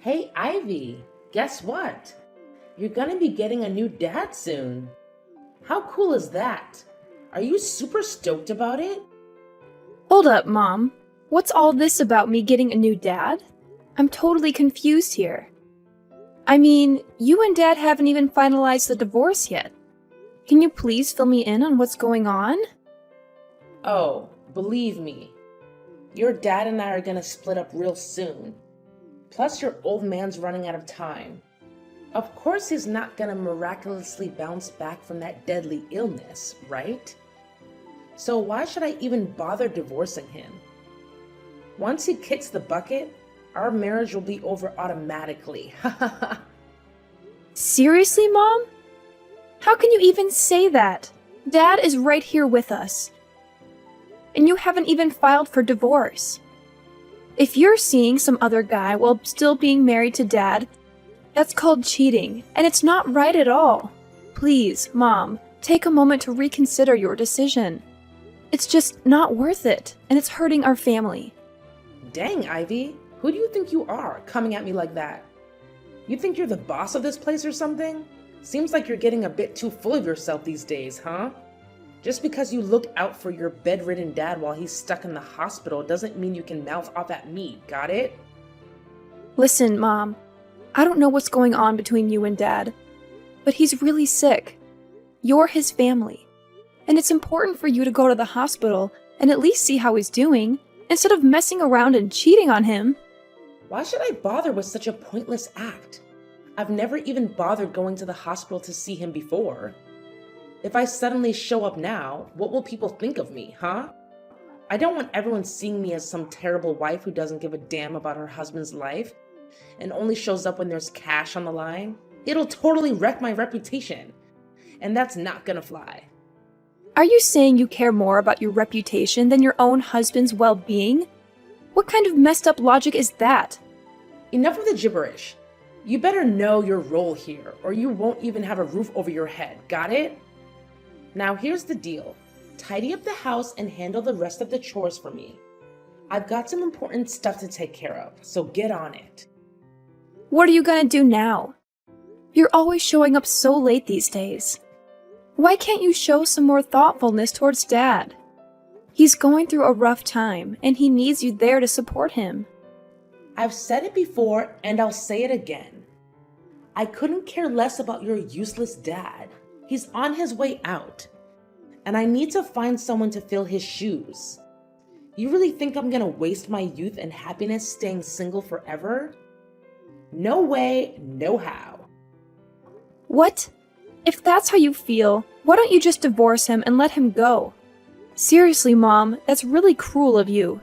Hey, Ivy, guess what? You're gonna be getting a new dad soon. How cool is that? Are you super stoked about it? Hold up, Mom. What's all this about me getting a new dad? I'm totally confused here. I mean, you and Dad haven't even finalized the divorce yet. Can you please fill me in on what's going on? Oh, believe me, your dad and I are gonna split up real soon. Plus, your old man's running out of time. Of course, he's not gonna miraculously bounce back from that deadly illness, right? So, why should I even bother divorcing him? Once he kicks the bucket, our marriage will be over automatically. Seriously, Mom? How can you even say that? Dad is right here with us. And you haven't even filed for divorce. If you're seeing some other guy while still being married to Dad, that's called cheating, and it's not right at all. Please, Mom, take a moment to reconsider your decision. It's just not worth it, and it's hurting our family. Dang, Ivy, who do you think you are, coming at me like that? You think you're the boss of this place or something? Seems like you're getting a bit too full of yourself these days, huh? Just because you look out for your bedridden dad while he's stuck in the hospital doesn't mean you can mouth off at me, got it? Listen, Mom, I don't know what's going on between you and Dad, but he's really sick. You're his family, and it's important for you to go to the hospital and at least see how he's doing, instead of messing around and cheating on him. Why should I bother with such a pointless act? I've never even bothered going to the hospital to see him before. If I suddenly show up now, what will people think of me, huh? I don't want everyone seeing me as some terrible wife who doesn't give a damn about her husband's life and only shows up when there's cash on the line. It'll totally wreck my reputation, and that's not gonna fly. Are you saying you care more about your reputation than your own husband's well-being? What kind of messed up logic is that? Enough of the gibberish. You better know your role here, or you won't even have a roof over your head, got it? Now here's the deal. Tidy up the house and handle the rest of the chores for me. I've got some important stuff to take care of, so get on it. What are you gonna do now? You're always showing up so late these days. Why can't you show some more thoughtfulness towards Dad? He's going through a rough time, and he needs you there to support him. I've said it before, and I'll say it again. I couldn't care less about your useless dad. He's on his way out, and I need to find someone to fill his shoes. You really think I'm gonna waste my youth and happiness staying single forever? No way, no how. What? If that's how you feel, why don't you just divorce him and let him go? Seriously, Mom, that's really cruel of you.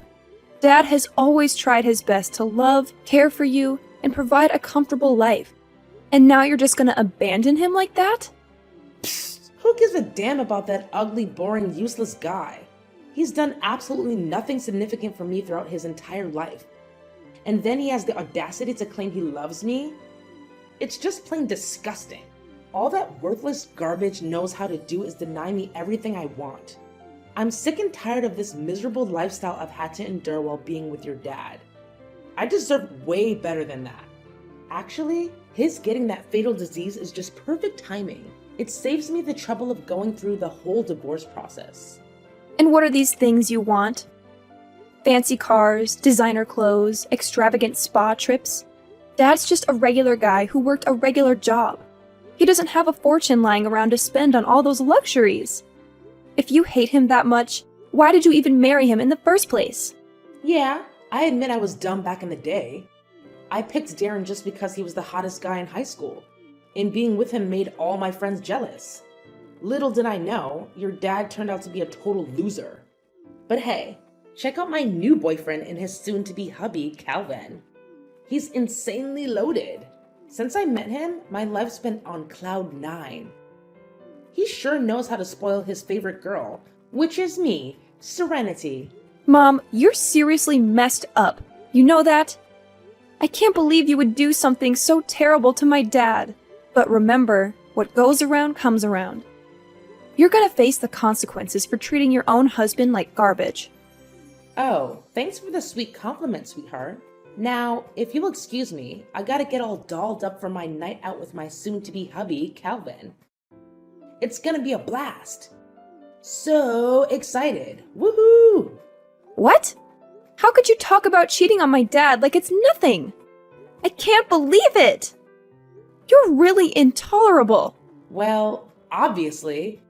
Dad has always tried his best to love, care for you, and provide a comfortable life. And now you're just gonna abandon him like that? Psst, who gives a damn about that ugly, boring, useless guy? He's done absolutely nothing significant for me throughout his entire life. And then he has the audacity to claim he loves me? It's just plain disgusting. All that worthless garbage knows how to do is deny me everything I want. I'm sick and tired of this miserable lifestyle I've had to endure while being with your dad. I deserve way better than that. Actually, his getting that fatal disease is just perfect timing. It saves me the trouble of going through the whole divorce process. And what are these things you want? Fancy cars, designer clothes, extravagant spa trips? Dad's just a regular guy who worked a regular job. He doesn't have a fortune lying around to spend on all those luxuries. If you hate him that much, why did you even marry him in the first place? Yeah, I admit I was dumb back in the day. I picked Darren just because he was the hottest guy in high school, and being with him made all my friends jealous. Little did I know, your dad turned out to be a total loser. But hey, check out my new boyfriend and his soon-to-be hubby, Calvin. He's insanely loaded. Since I met him, my life's been on cloud 9. He sure knows how to spoil his favorite girl, which is me, Serenity. Mom, you're seriously messed up. You know that? I can't believe you would do something so terrible to my dad. But remember, what goes around comes around. You're gonna face the consequences for treating your own husband like garbage. Oh, thanks for the sweet compliment, sweetheart. Now, if you'll excuse me, I gotta get all dolled up for my night out with my soon-to-be hubby, Calvin. It's gonna be a blast. So excited. Woohoo! What? How could you talk about cheating on my dad like it's nothing? I can't believe it! You're really intolerable. Well, obviously.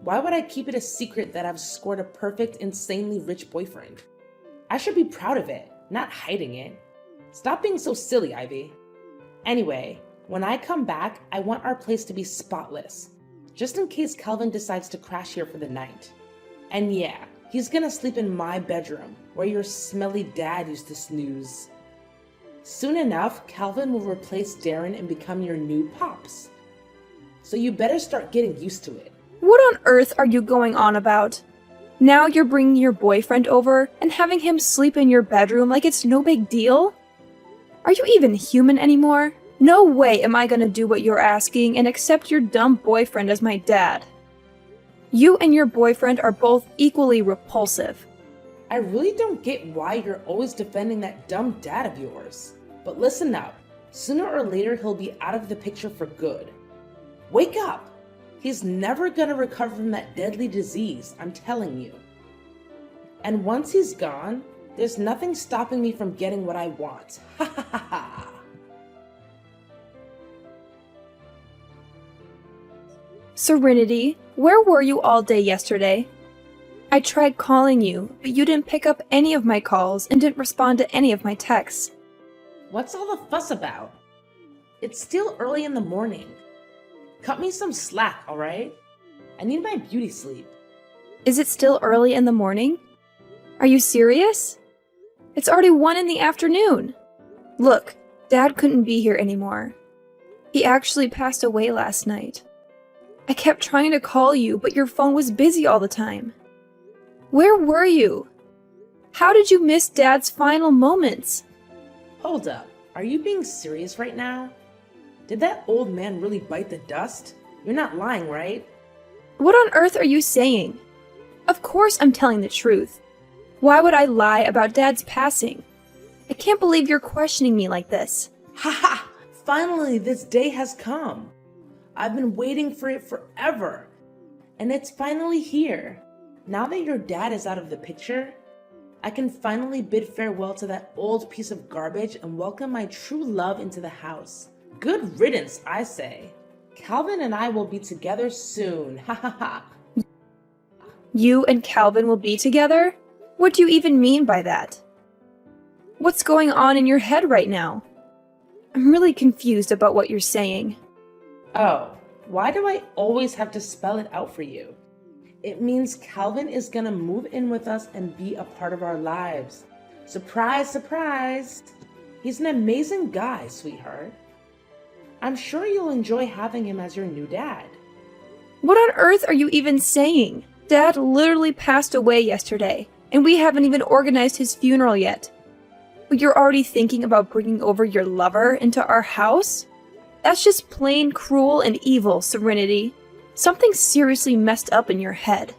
Why would I keep it a secret that I've scored a perfect, insanely rich boyfriend? I should be proud of it, not hiding it. Stop being so silly, Ivy. Anyway, when I come back, I want our place to be spotless, just in case Calvin decides to crash here for the night. And yeah, he's gonna sleep in my bedroom, where your smelly dad used to snooze. Soon enough, Calvin will replace Darren and become your new Pops. So you better start getting used to it. What on earth are you going on about? Now you're bringing your boyfriend over and having him sleep in your bedroom like it's no big deal? Are you even human anymore? No way am I gonna do what you're asking and accept your dumb boyfriend as my dad. You and your boyfriend are both equally repulsive. I really don't get why you're always defending that dumb dad of yours. But listen up, sooner or later he'll be out of the picture for good. Wake up! He's never gonna recover from that deadly disease, I'm telling you. And once he's gone, there's nothing stopping me from getting what I want. Ha ha ha ha! Serenity, where were you all day yesterday? I tried calling you, but you didn't pick up any of my calls and didn't respond to any of my texts. What's all the fuss about? It's still early in the morning. Cut me some slack, alright? I need my beauty sleep. Is it still early in the morning? Are you serious? It's already 1 in the afternoon. Look, Dad couldn't be here anymore. He actually passed away last night. I kept trying to call you, but your phone was busy all the time. Where were you? How did you miss Dad's final moments? Hold up, are you being serious right now? Did that old man really bite the dust? You're not lying, right? What on earth are you saying? Of course I'm telling the truth. Why would I lie about Dad's passing? I can't believe you're questioning me like this. Haha! Finally, this day has come. I've been waiting for it forever. And it's finally here. Now that your dad is out of the picture, I can finally bid farewell to that old piece of garbage and welcome my true love into the house. Good riddance, I say. Calvin and I will be together soon. Ha ha ha. You and Calvin will be together? What do you even mean by that? What's going on in your head right now? I'm really confused about what you're saying. Oh, why do I always have to spell it out for you? It means Calvin is gonna move in with us and be a part of our lives. Surprise, surprise! He's an amazing guy, sweetheart. I'm sure you'll enjoy having him as your new dad. What on earth are you even saying? Dad literally passed away yesterday, and we haven't even organized his funeral yet. But you're already thinking about bringing over your lover into our house? That's just plain cruel and evil, Serenity. Something seriously messed up in your head.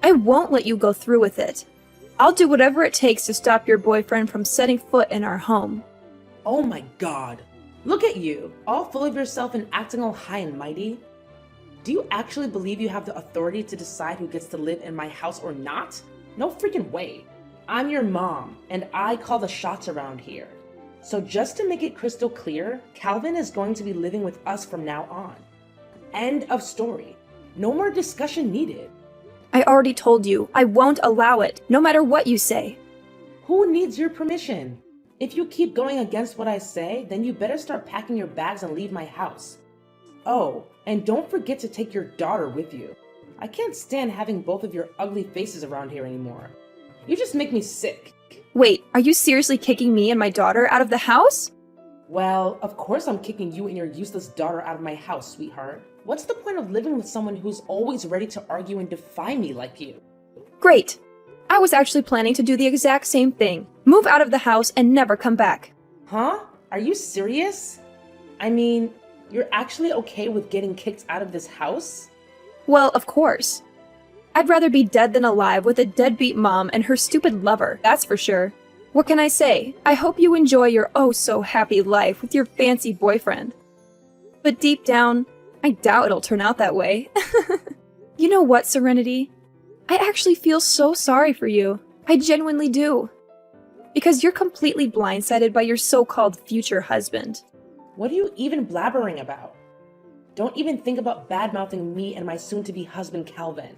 I won't let you go through with it. I'll do whatever it takes to stop your boyfriend from setting foot in our home. Oh my god. Look at you, all full of yourself and acting all high and mighty. Do you actually believe you have the authority to decide who gets to live in my house or not? No freaking way. I'm your mom, and I call the shots around here. So just to make it crystal clear, Calvin is going to be living with us from now on. End of story. No more discussion needed. I already told you, I won't allow it, no matter what you say. Who needs your permission? If you keep going against what I say, then you better start packing your bags and leave my house. Oh, and don't forget to take your daughter with you. I can't stand having both of your ugly faces around here anymore. You just make me sick. Wait, are you seriously kicking me and my daughter out of the house? Well, of course I'm kicking you and your useless daughter out of my house, sweetheart. What's the point of living with someone who's always ready to argue and defy me like you? Great. I was actually planning to do the exact same thing. Move out of the house and never come back. Huh? Are you serious? I mean, you're actually okay with getting kicked out of this house? Well, of course. I'd rather be dead than alive with a deadbeat mom and her stupid lover, that's for sure. What can I say? I hope you enjoy your oh-so-happy life with your fancy boyfriend. But deep down, I doubt it'll turn out that way. You know what, Serenity? I actually feel so sorry for you. I genuinely do. Because you're completely blindsided by your so-called future husband. What are you even blabbering about? Don't even think about bad-mouthing me and my soon-to-be husband, Calvin.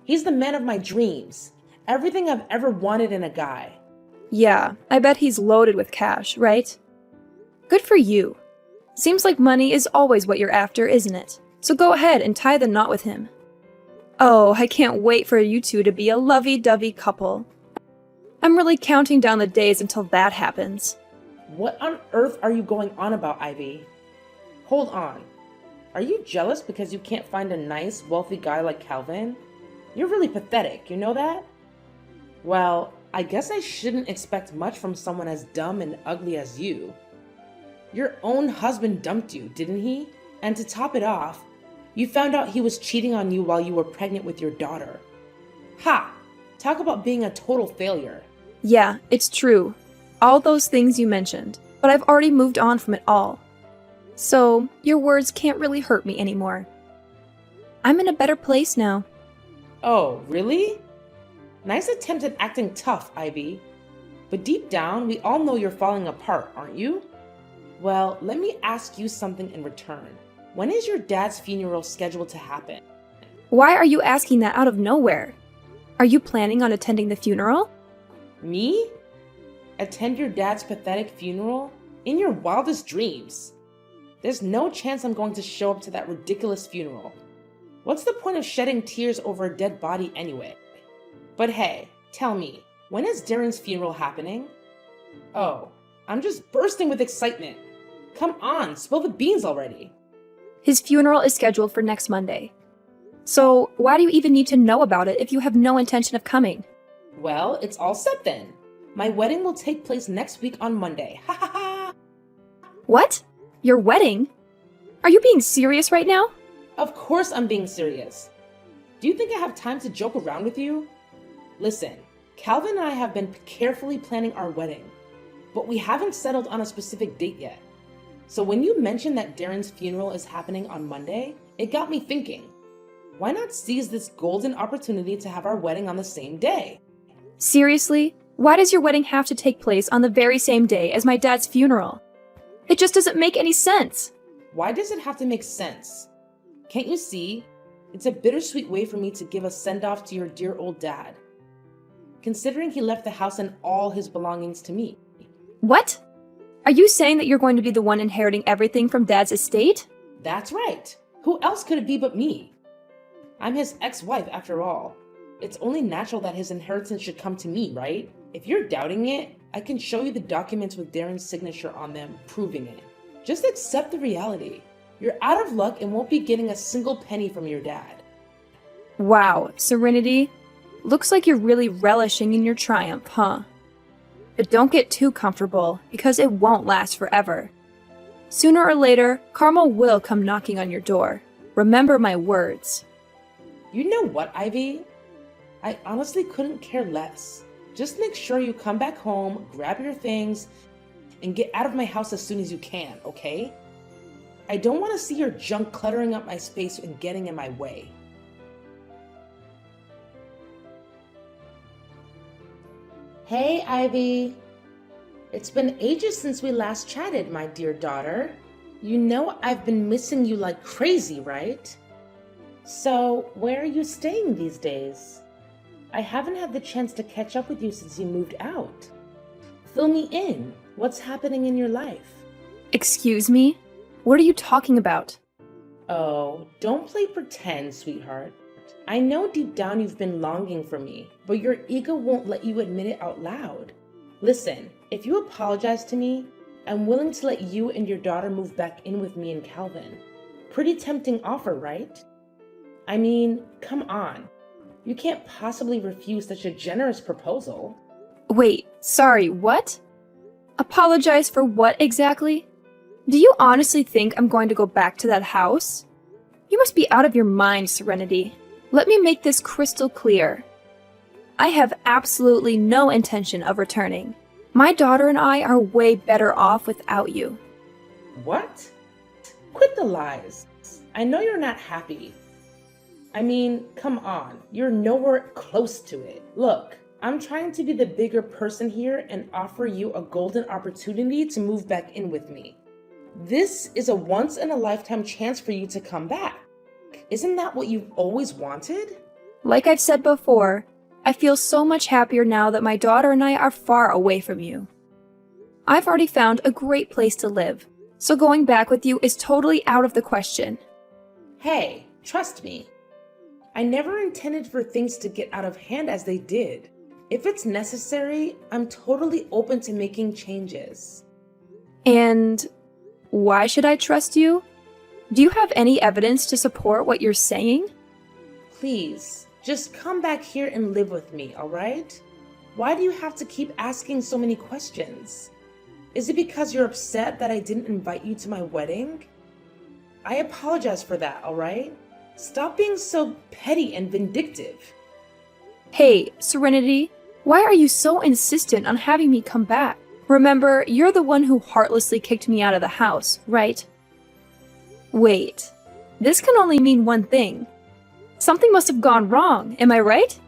He's the man of my dreams. Everything I've ever wanted in a guy. Yeah, I bet he's loaded with cash, right? Good for you. Seems like money is always what you're after, isn't it? So go ahead and tie the knot with him. Oh, I can't wait for you two to be a lovey-dovey couple. I'm really counting down the days until that happens. What on earth are you going on about, Ivy? Hold on. Are you jealous because you can't find a nice, wealthy guy like Calvin? You're really pathetic, you know that? Well, I guess I shouldn't expect much from someone as dumb and ugly as you. Your own husband dumped you, didn't he? And to top it off, you found out he was cheating on you while you were pregnant with your daughter. Ha! Talk about being a total failure. Yeah, it's true. All those things you mentioned, but I've already moved on from it all. So, your words can't really hurt me anymore. I'm in a better place now. Oh, really? Nice attempt at acting tough, Ivy. But deep down, we all know you're falling apart, aren't you? Well, let me ask you something in return. When is your dad's funeral scheduled to happen? Why are you asking that out of nowhere? Are you planning on attending the funeral? Me? Attend your dad's pathetic funeral? In your wildest dreams. There's no chance I'm going to show up to that ridiculous funeral. What's the point of shedding tears over a dead body anyway? But hey, tell me, when is Darren's funeral happening? Oh, I'm just bursting with excitement. Come on, spill the beans already. His funeral is scheduled for next Monday. So, why do you even need to know about it if you have no intention of coming? Well, it's all set then. My wedding will take place next week on Monday. Ha ha ha! What? Your wedding? Are you being serious right now? Of course I'm being serious. Do you think I have time to joke around with you? Listen, Calvin and I have been carefully planning our wedding, but we haven't settled on a specific date yet. So when you mentioned that Darren's funeral is happening on Monday, it got me thinking. Why not seize this golden opportunity to have our wedding on the same day? Seriously? Why does your wedding have to take place on the very same day as my dad's funeral? It just doesn't make any sense. Why does it have to make sense? Can't you see? It's a bittersweet way for me to give a send-off to your dear old dad, considering he left the house and all his belongings to me. What? Are you saying that you're going to be the one inheriting everything from Dad's estate? That's right. Who else could it be but me? I'm his ex-wife after all. It's only natural that his inheritance should come to me, right? If you're doubting it, I can show you the documents with Darren's signature on them proving it. Just accept the reality. You're out of luck and won't be getting a single penny from your dad. Wow, Serenity. Looks like you're really relishing in your triumph, huh? But don't get too comfortable, because it won't last forever. Sooner or later, Karma will come knocking on your door. Remember my words. You know what, Ivy? I honestly couldn't care less. Just make sure you come back home, grab your things, and get out of my house as soon as you can, okay? I don't want to see your junk cluttering up my space and getting in my way. Hey, Ivy. It's been ages since we last chatted, my dear daughter. You know I've been missing you like crazy, right? So, where are you staying these days? I haven't had the chance to catch up with you since you moved out. Fill me in. What's happening in your life? Excuse me? What are you talking about? Oh, don't play pretend, sweetheart. I know deep down you've been longing for me, but your ego won't let you admit it out loud. Listen, if you apologize to me, I'm willing to let you and your daughter move back in with me and Calvin. Pretty tempting offer, right? I mean, come on. You can't possibly refuse such a generous proposal. Wait, sorry, what? Apologize for what exactly? Do you honestly think I'm going to go back to that house? You must be out of your mind, Serenity. Let me make this crystal clear. I have absolutely no intention of returning. My daughter and I are way better off without you. What? Quit the lies. I know you're not happy. I mean, come on, you're nowhere close to it. Look, I'm trying to be the bigger person here and offer you a golden opportunity to move back in with me. This is a once-in-a-lifetime chance for you to come back. Isn't that what you've always wanted? Like I've said before, I feel so much happier now that my daughter and I are far away from you. I've already found a great place to live, so going back with you is totally out of the question. Hey, trust me. I never intended for things to get out of hand as they did. If it's necessary, I'm totally open to making changes. And why should I trust you? Do you have any evidence to support what you're saying? Please, just come back here and live with me, all right? Why do you have to keep asking so many questions? Is it because you're upset that I didn't invite you to my wedding? I apologize for that, all right? Stop being so petty and vindictive. Hey, Serenity, why are you so insistent on having me come back? Remember, you're the one who heartlessly kicked me out of the house, right? Wait, this can only mean one thing. Something must have gone wrong, am I right?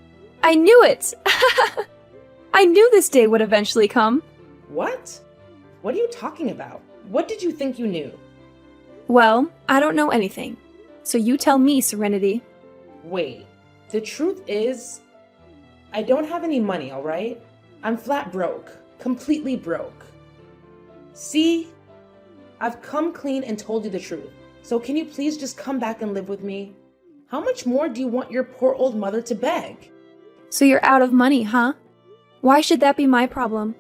I knew it! I knew this day would eventually come. What? What are you talking about? What did you think you knew? Well, I don't know anything. So you tell me, Serenity. Wait, the truth is, I don't have any money, all right? I'm flat broke, completely broke. See? I've come clean and told you the truth. So can you please just come back and live with me? How much more do you want your poor old mother to beg? So you're out of money, huh? Why should that be my problem?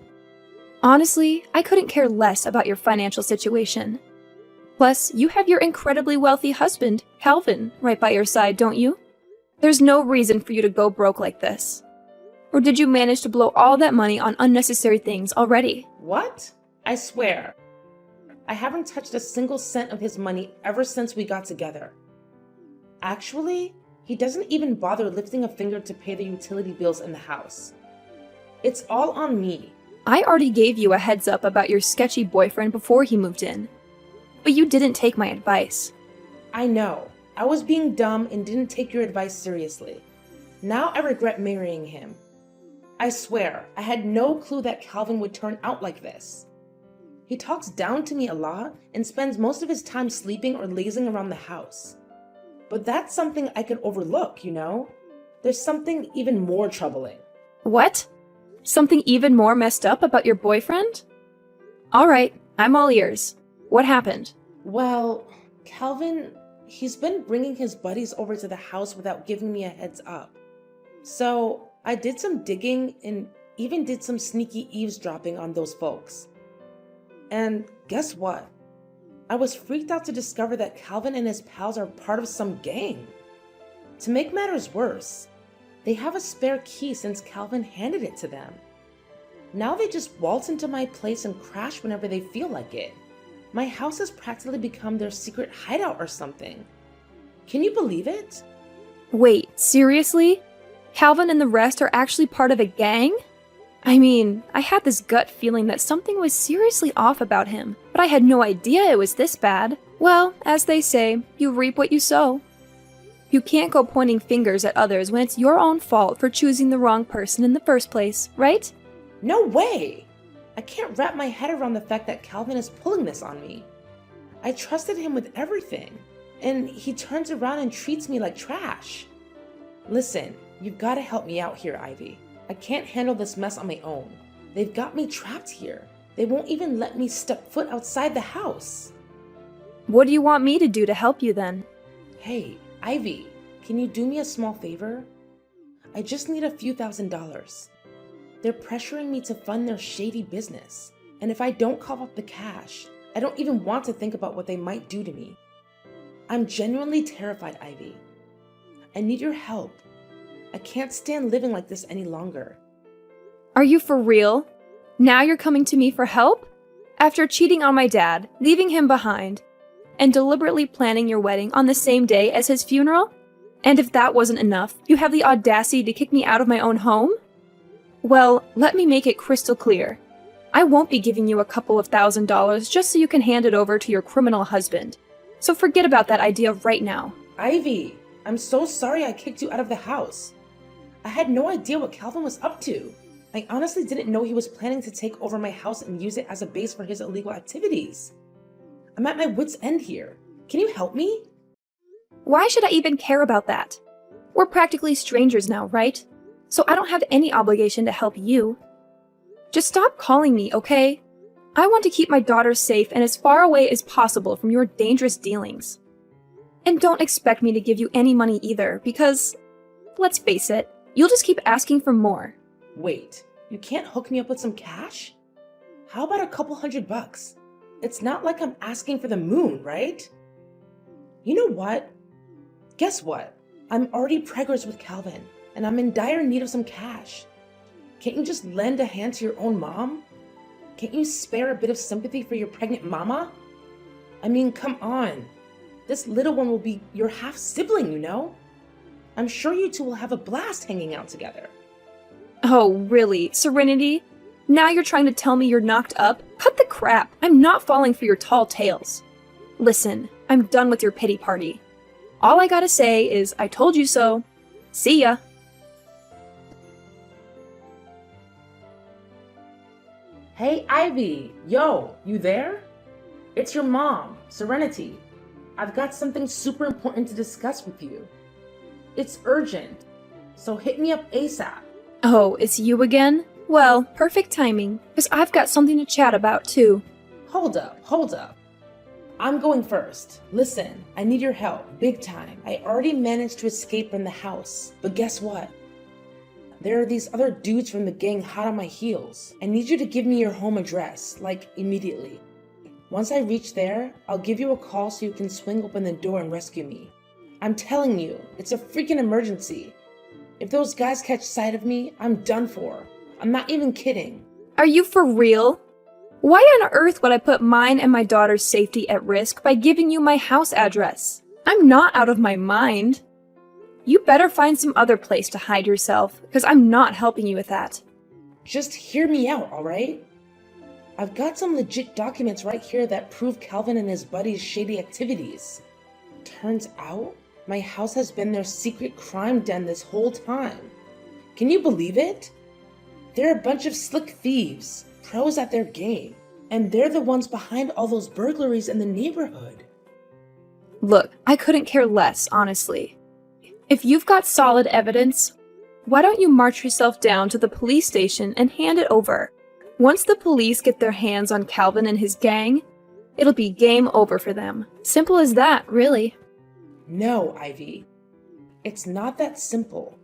Honestly, I couldn't care less about your financial situation. Plus, you have your incredibly wealthy husband, Calvin, right by your side, don't you? There's no reason for you to go broke like this. Or did you manage to blow all that money on unnecessary things already? What? I swear. I haven't touched a single cent of his money ever since we got together. Actually, he doesn't even bother lifting a finger to pay the utility bills in the house. It's all on me. I already gave you a heads up about your sketchy boyfriend before he moved in. But you didn't take my advice. I know. I was being dumb and didn't take your advice seriously. Now I regret marrying him. I swear, I had no clue that Calvin would turn out like this. He talks down to me a lot and spends most of his time sleeping or lazing around the house. But that's something I could overlook, you know? There's something even more troubling. What? Something even more messed up about your boyfriend? All right, I'm all ears. What happened? Well, Calvin, he's been bringing his buddies over to the house without giving me a heads up. So I did some digging and even did some sneaky eavesdropping on those folks. And guess what? I was freaked out to discover that Calvin and his pals are part of some gang. To make matters worse, they have a spare key since Calvin handed it to them. Now they just waltz into my place and crash whenever they feel like it. My house has practically become their secret hideout or something. Can you believe it? Wait, seriously? Calvin and the rest are actually part of a gang? I mean, I had this gut feeling that something was seriously off about him, but I had no idea it was this bad. Well, as they say, you reap what you sow. You can't go pointing fingers at others when it's your own fault for choosing the wrong person in the first place, right? No way! I can't wrap my head around the fact that Calvin is pulling this on me. I trusted him with everything, and he turns around and treats me like trash. Listen, you've got to help me out here, Ivy. I can't handle this mess on my own. They've got me trapped here. They won't even let me step foot outside the house. What do you want me to do to help you then? Hey, Ivy, can you do me a small favor? I just need a few $1,000s. They're pressuring me to fund their shady business. And if I don't cough up the cash, I don't even want to think about what they might do to me. I'm genuinely terrified, Ivy. I need your help. I can't stand living like this any longer. Are you for real? Now you're coming to me for help? After cheating on my dad, leaving him behind, and deliberately planning your wedding on the same day as his funeral? And if that wasn't enough, you have the audacity to kick me out of my own home? Well, let me make it crystal clear. I won't be giving you a couple of $1,000 just so you can hand it over to your criminal husband. So forget about that idea right now. Ivy, I'm so sorry I kicked you out of the house. I had no idea what Calvin was up to. I honestly didn't know he was planning to take over my house and use it as a base for his illegal activities. I'm at my wit's end here. Can you help me? Why should I even care about that? We're practically strangers now, right? So I don't have any obligation to help you. Just stop calling me, okay? I want to keep my daughter safe and as far away as possible from your dangerous dealings. And don't expect me to give you any money either, because, let's face it, you'll just keep asking for more. Wait, you can't hook me up with some cash? How about a couple $100? It's not like I'm asking for the moon, right? You know what? Guess what? I'm already preggers with Calvin, and I'm in dire need of some cash. Can't you just lend a hand to your own mom? Can't you spare a bit of sympathy for your pregnant mama? I mean, come on. This little one will be your half-sibling, you know? I'm sure you two will have a blast hanging out together. Oh, really? Serenity? Now you're trying to tell me you're knocked up? Cut the crap! I'm not falling for your tall tales. Listen, I'm done with your pity party. All I gotta say is, I told you so. See ya. Hey, Ivy! Yo, you there? It's your mom, Serenity. I've got something super important to discuss with you. It's urgent, so hit me up ASAP. Oh, it's you again? Well, perfect timing, because I've got something to chat about too. Hold up. I'm going first. Listen, I need your help, big time. I already managed to escape from the house, but guess what? There are these other dudes from the gang hot on my heels. I need you to give me your home address, like immediately. Once I reach there, I'll give you a call so you can swing open the door and rescue me. I'm telling you, it's a freaking emergency. If those guys catch sight of me, I'm done for. I'm not even kidding. Are you for real? Why on earth would I put mine and my daughter's safety at risk by giving you my house address? I'm not out of my mind. You better find some other place to hide yourself, because I'm not helping you with that. Just hear me out, alright? I've got some legit documents right here that prove Calvin and his buddies' shady activities. Turns out, my house has been their secret crime den this whole time. Can you believe it? They're a bunch of slick thieves, pros at their game, and they're the ones behind all those burglaries in the neighborhood. Look, I couldn't care less, honestly. If you've got solid evidence, why don't you march yourself down to the police station and hand it over? Once the police get their hands on Calvin and his gang, it'll be game over for them. Simple as that, really. No, Ivy. It's not that simple.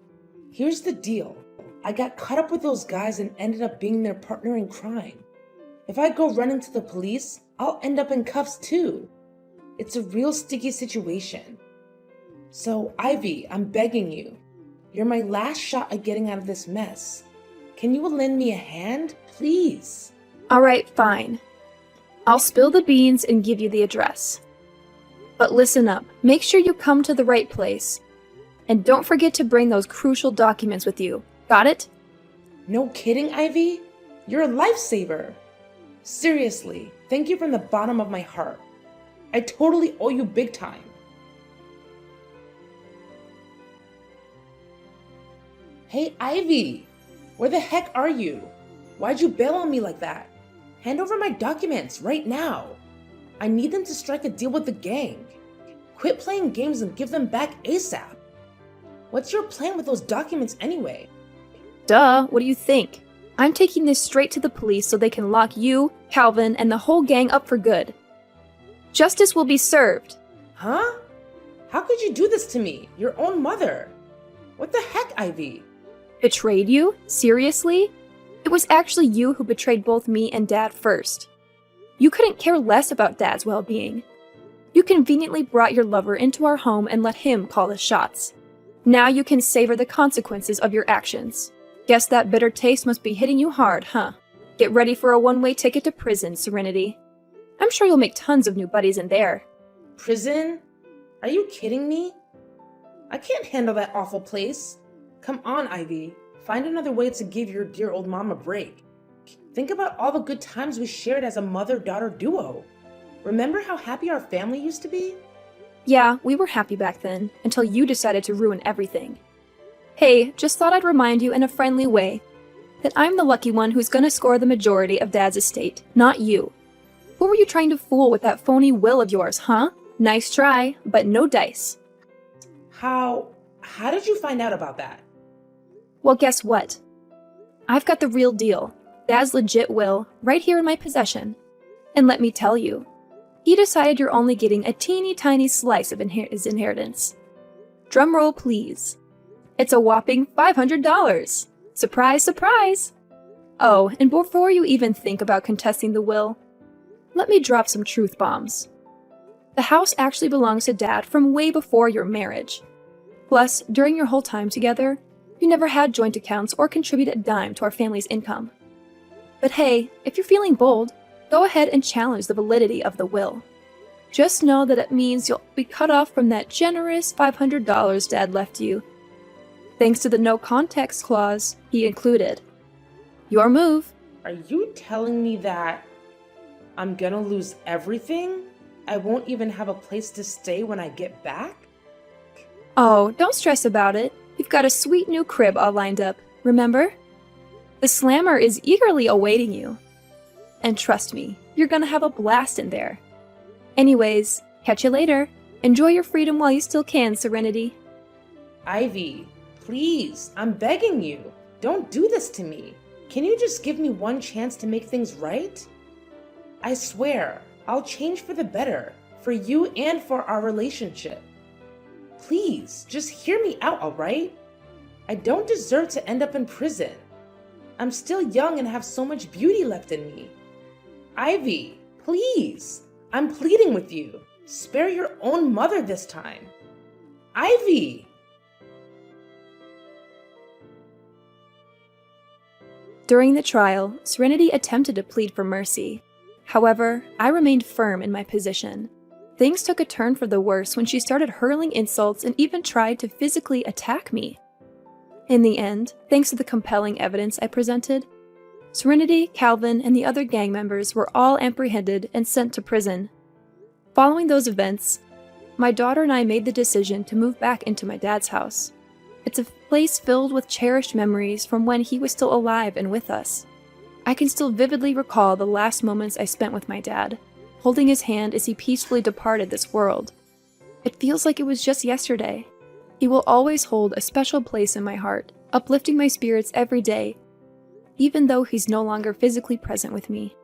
Here's the deal. I got caught up with those guys and ended up being their partner in crime. If I go running to the police, I'll end up in cuffs too. It's a real sticky situation. So, Ivy, I'm begging you. You're my last shot at getting out of this mess. Can you lend me a hand, please? Alright, fine. I'll spill the beans and give you the address. But listen up, make sure you come to the right place. And don't forget to bring those crucial documents with you. Got it? No kidding, Ivy? You're a lifesaver. Seriously, thank you from the bottom of my heart. I totally owe you big time. Hey, Ivy! Where the heck are you? Why'd you bail on me like that? Hand over my documents right now. I need them to strike a deal with the gang. Quit playing games and give them back ASAP. What's your plan with those documents anyway? Duh, what do you think? I'm taking this straight to the police so they can lock you, Calvin, and the whole gang up for good. Justice will be served. Huh? How could you do this to me, your own mother? What the heck, Ivy? Betrayed you? Seriously? It was actually you who betrayed both me and Dad first. You couldn't care less about Dad's well-being. You conveniently brought your lover into our home and let him call the shots. Now you can savor the consequences of your actions. Guess that bitter taste must be hitting you hard, huh? Get ready for a one-way ticket to prison, Serenity. I'm sure you'll make tons of new buddies in there. Prison? Are you kidding me? I can't handle that awful place. Come on, Ivy. Find another way to give your dear old mom a break. Think about all the good times we shared as a mother-daughter duo. Remember how happy our family used to be? Yeah, we were happy back then, until you decided to ruin everything. Hey, just thought I'd remind you in a friendly way that I'm the lucky one who's gonna score the majority of Dad's estate, not you. Who were you trying to fool with that phony will of yours, huh? Nice try, but no dice. How did you find out about that? Well, guess what? I've got the real deal. Dad's legit will, right here in my possession. And let me tell you, he decided you're only getting a teeny tiny slice of his inheritance. Drum roll, please. It's a whopping $500. Surprise, surprise! Oh, and before you even think about contesting the will, let me drop some truth bombs. The house actually belongs to Dad from way before your marriage. Plus, during your whole time together, you never had joint accounts or contributed a dime to our family's income. But hey, if you're feeling bold, go ahead and challenge the validity of the will. Just know that it means you'll be cut off from that generous $500 Dad left you, thanks to the no context clause he included. Your move. Are you telling me that I'm gonna lose everything? I won't even have a place to stay when I get back? Oh, don't stress about it. We've got a sweet new crib all lined up, remember? The slammer is eagerly awaiting you. And trust me, you're gonna have a blast in there. Anyways, catch you later. Enjoy your freedom while you still can, Serenity. Ivy, please, I'm begging you. Don't do this to me. Can you just give me one chance to make things right? I swear, I'll change for the better, for you and for our relationship. Please, just hear me out, alright? I don't deserve to end up in prison. I'm still young and have so much beauty left in me. Ivy, please, I'm pleading with you. Spare your own mother this time. Ivy! During the trial, Serenity attempted to plead for mercy. However, I remained firm in my position. Things took a turn for the worse when she started hurling insults and even tried to physically attack me. In the end, thanks to the compelling evidence I presented, Serenity, Calvin, and the other gang members were all apprehended and sent to prison. Following those events, my daughter and I made the decision to move back into my dad's house. It's a place filled with cherished memories from when he was still alive and with us. I can still vividly recall the last moments I spent with my dad, holding his hand as he peacefully departed this world. It feels like it was just yesterday. He will always hold a special place in my heart, uplifting my spirits every day, even though he's no longer physically present with me.